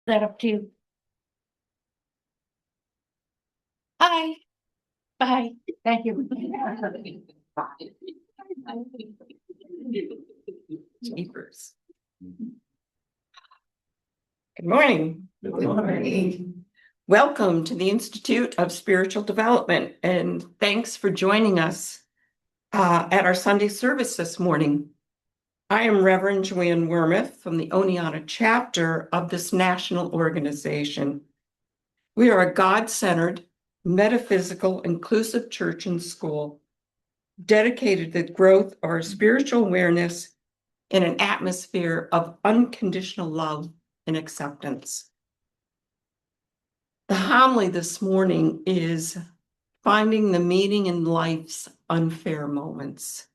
That up to you. Hi. Bye. Thank you. Jeepers. Good morning. Good morning. Welcome to the Institute of Spiritual Development, and thanks for joining us at our Sunday service this morning. I am Reverend JoAnn Wormuth from the Oneonta chapter of this national organization. We are a God-centered, metaphysical, inclusive church and school dedicated to the growth of our spiritual awareness in an atmosphere of unconditional love and acceptance. The homily this morning is finding the meaning in life's unfair moments.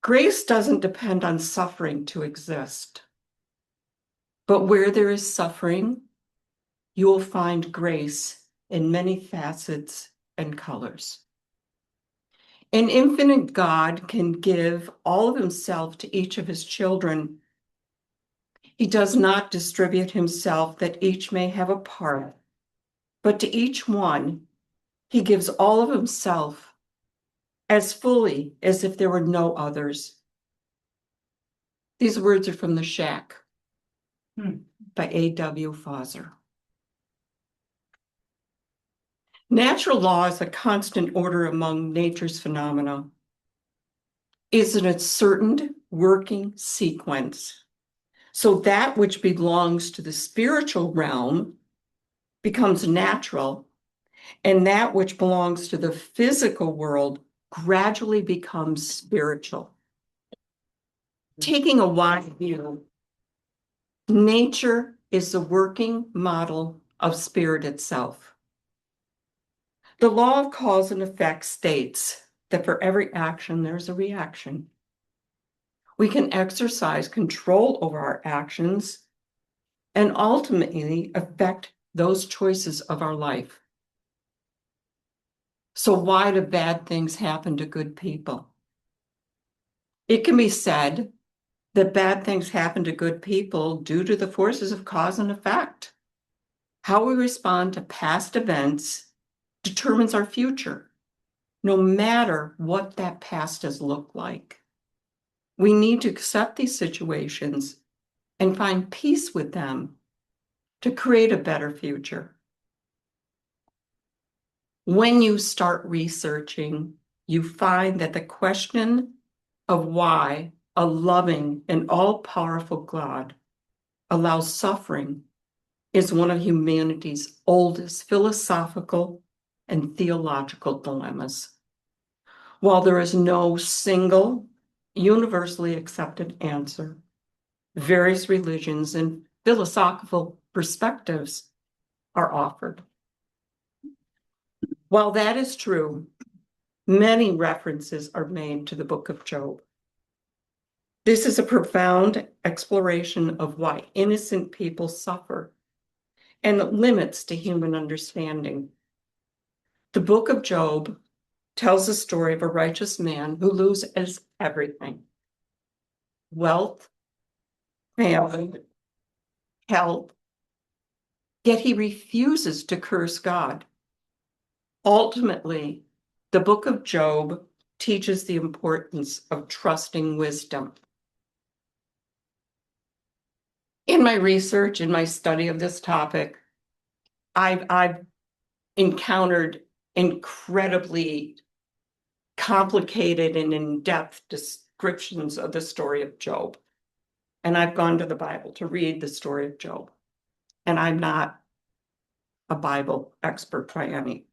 Grace doesn't depend on suffering to exist. But where there is suffering, you will find grace in many facets and colors. An infinite God can give all of himself to each of his children. He does not distribute himself that each may have a part, but to each one, he gives all of himself as fully as if there were no others. These words are from The Shack by A.W. Fawzer. Natural law is a constant order among nature's phenomena. Is in a certain working sequence. So that which belongs to the spiritual realm becomes natural, and that which belongs to the physical world gradually becomes spiritual. Taking a wide view, nature is the working model of spirit itself. The law of cause and effect states that for every action, there's a reaction. We can exercise control over our actions and ultimately affect those choices of our life. So why do bad things happen to good people? It can be said that bad things happen to good people due to the forces of cause and effect. How we respond to past events determines our future, no matter what that past has looked like. We need to accept these situations and find peace with them to create a better future. When you start researching, you find that the question of why a loving and all-powerful God allows suffering is one of humanity's oldest philosophical and theological dilemmas. While there is no single, universally accepted answer, various religions and philosophical perspectives are offered. While that is true, many references are made to the book of Job. This is a profound exploration of why innocent people suffer and the limits to human understanding. The book of Job tells the story of a righteous man who loses everything: wealth, family, health, yet he refuses to curse God. Ultimately, the book of Job teaches the importance of trusting wisdom. In my research, in my study of this topic, I've encountered incredibly complicated and in-depth descriptions of the story of Job. And I've gone to the Bible to read the story of Job. And I'm not a Bible expert by any.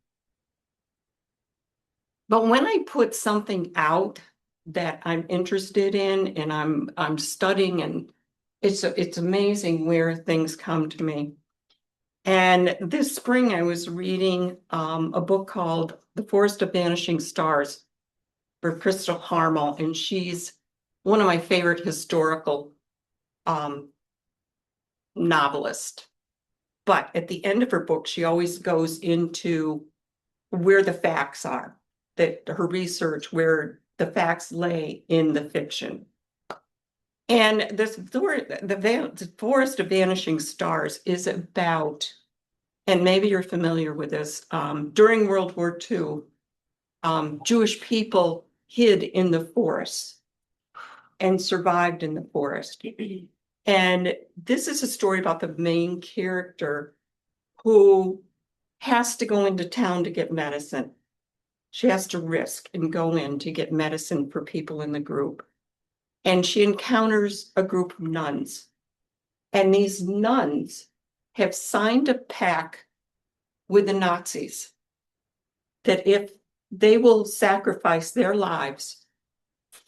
But when I put something out that I'm interested in and I'm studying, and it's amazing where things come to me. And this spring I was reading a book called The Forest of Vanishing Stars for Crystal Harmel, and she's one of my favorite historical novelists. But at the end of her book, she always goes into where the facts are, that her research, where the facts lay in the fiction. And the Forest of Vanishing Stars is about, and maybe you're familiar with this, during World War II, Jewish people hid in the forest and survived in the forest. And this is a story about the main character who has to go into town to get medicine. She has to risk and go in to get medicine for people in the group. And she encounters a group of nuns. And these nuns have signed a pact with the Nazis that if they will sacrifice their lives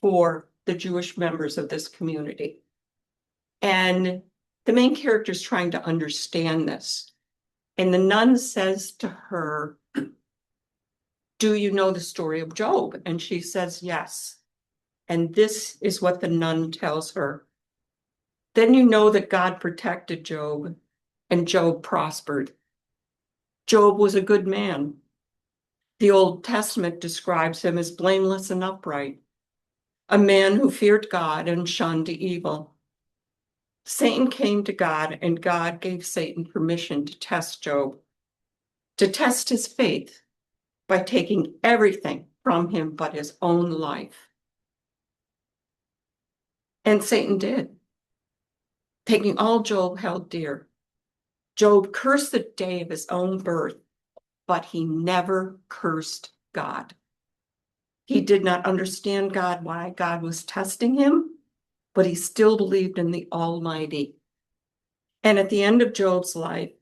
for the Jewish members of this community. And the main character is trying to understand this. And the nun says to her, do you know the story of Job? And she says, yes. And this is what the nun tells her. Then you know that God protected Job and Job prospered. Job was a good man. The Old Testament describes him as blameless and upright, a man who feared God and shunned evil. Satan came to God, and God gave Satan permission to test Job, to test his faith by taking everything from him but his own life. And Satan did, taking all Job held dear. Job cursed the day of his own birth, but he never cursed God. He did not understand God, why God was testing him, but he still believed in the Almighty. And at the end of Job's life,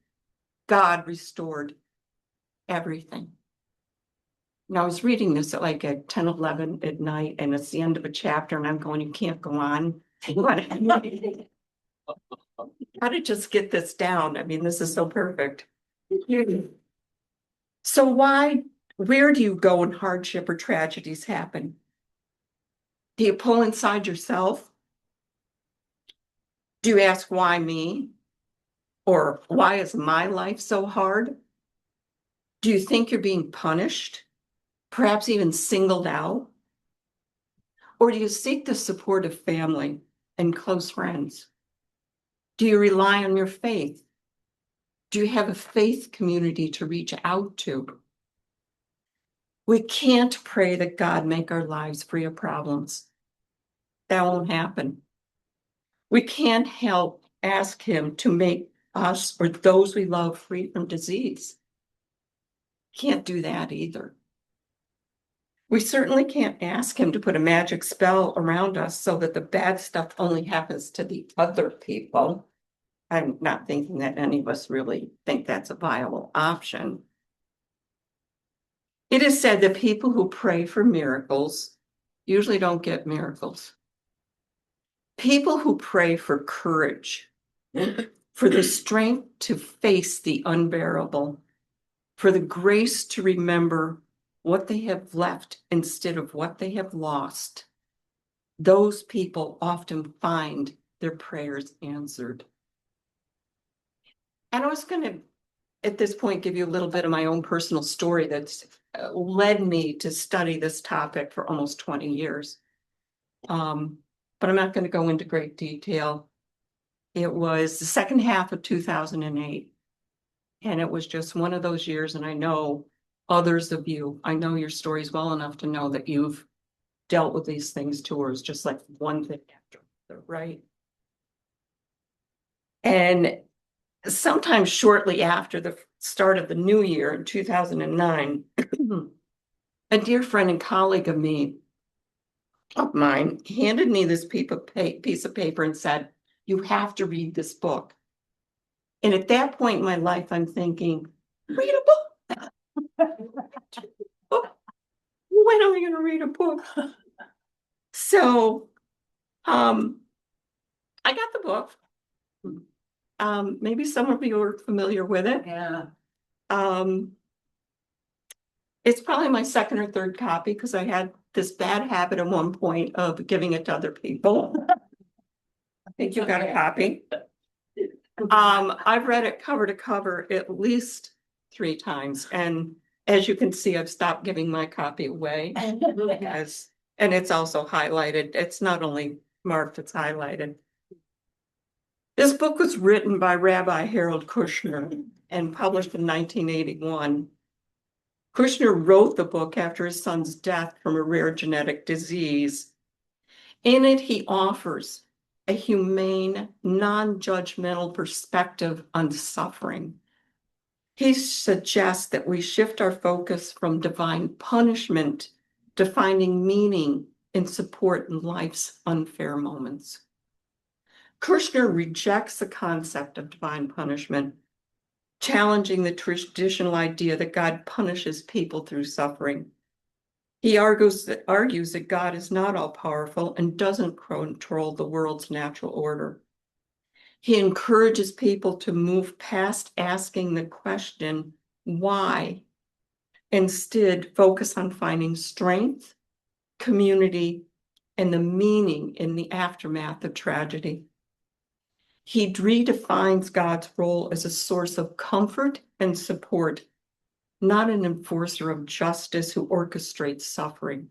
God restored everything. Now, I was reading this at like at 10, 11 at night, and it's the end of a chapter, and I'm going, you can't go on. How to just get this down? I mean, this is so perfect. So where do you go when hardship or tragedies happen? Do you pull inside yourself? Do you ask, why me? Or why is my life so hard? Do you think you're being punished? Perhaps even singled out? Or do you seek the support of family and close friends? Do you rely on your faith? Do you have a faith community to reach out to? We can't pray that God make our lives free of problems. That won't happen. We can't help ask him to make us or those we love free from disease. Can't do that either. We certainly can't ask him to put a magic spell around us so that the bad stuff only happens to the other people. I'm not thinking that any of us really think that's a viable option. It is said that people who pray for miracles usually don't get miracles. People who pray for courage, for the strength to face the unbearable, for the grace to remember what they have left instead of what they have lost, those people often find their prayers answered. And I was going to, at this point, give you a little bit of my own personal story that's led me to study this topic for almost 20 years. But I'm not going to go into great detail. It was the second half of 2008. And it was just one of those years, and I know others of you, I know your stories well enough to know that you've dealt with these things too, or it's just like one thing after another, right? And sometime shortly after the start of the new year in 2009, a dear friend and colleague of mine handed me this piece of paper and said, you have to read this book. And at that point in my life, I'm thinking, read a book. When am I going to read a book? So I got the book. Maybe some of you are familiar with it. Yeah. It's probably my second or third copy because I had this bad habit at one point of giving it to other people. I think you got a copy. I've read it cover to cover at least 3 times. And as you can see, I've stopped giving my copy away. And it's also highlighted. It's not only mark that's highlighted. This book was written by Rabbi Harold Kushner and published in 1981. Kushner wrote the book after his son's death from a rare genetic disease. In it, he offers a humane, non-judgmental perspective on suffering. He suggests that we shift our focus from divine punishment to finding meaning and support in life's unfair moments. Kushner rejects the concept of divine punishment, challenging the traditional idea that God punishes people through suffering. He argues that God is not all-powerful and doesn't control the world's natural order. He encourages people to move past asking the question, why? Instead, focus on finding strength, community, and the meaning in the aftermath of tragedy. He redefines God's role as a source of comfort and support, not an enforcer of justice who orchestrates suffering.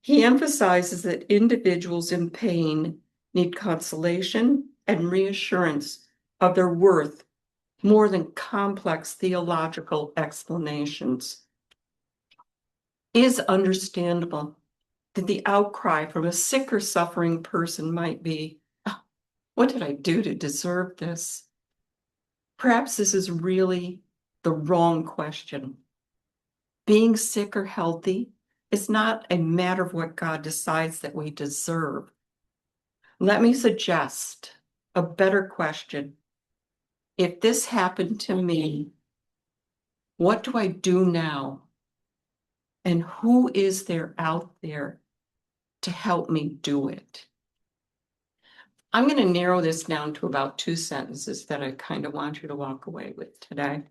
He emphasizes that individuals in pain need consolation and reassurance of their worth more than complex theological explanations. It is understandable that the outcry from a sick or suffering person might be, "Oh, what did I do to deserve this?" Perhaps this is really the wrong question. Being sick or healthy is not a matter of what God decides that we deserve. Let me suggest a better question. If this happened to me, what do I do now? And who is there out there to help me do it? I'm going to narrow this down to about 2 sentences that I kind of want you to walk away with today.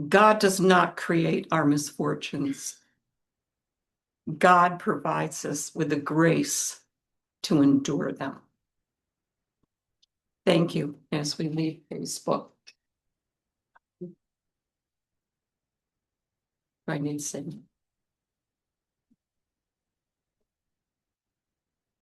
God does not create our misfortunes. God provides us with the grace to endure them. Thank you as we leave Facebook. I need to say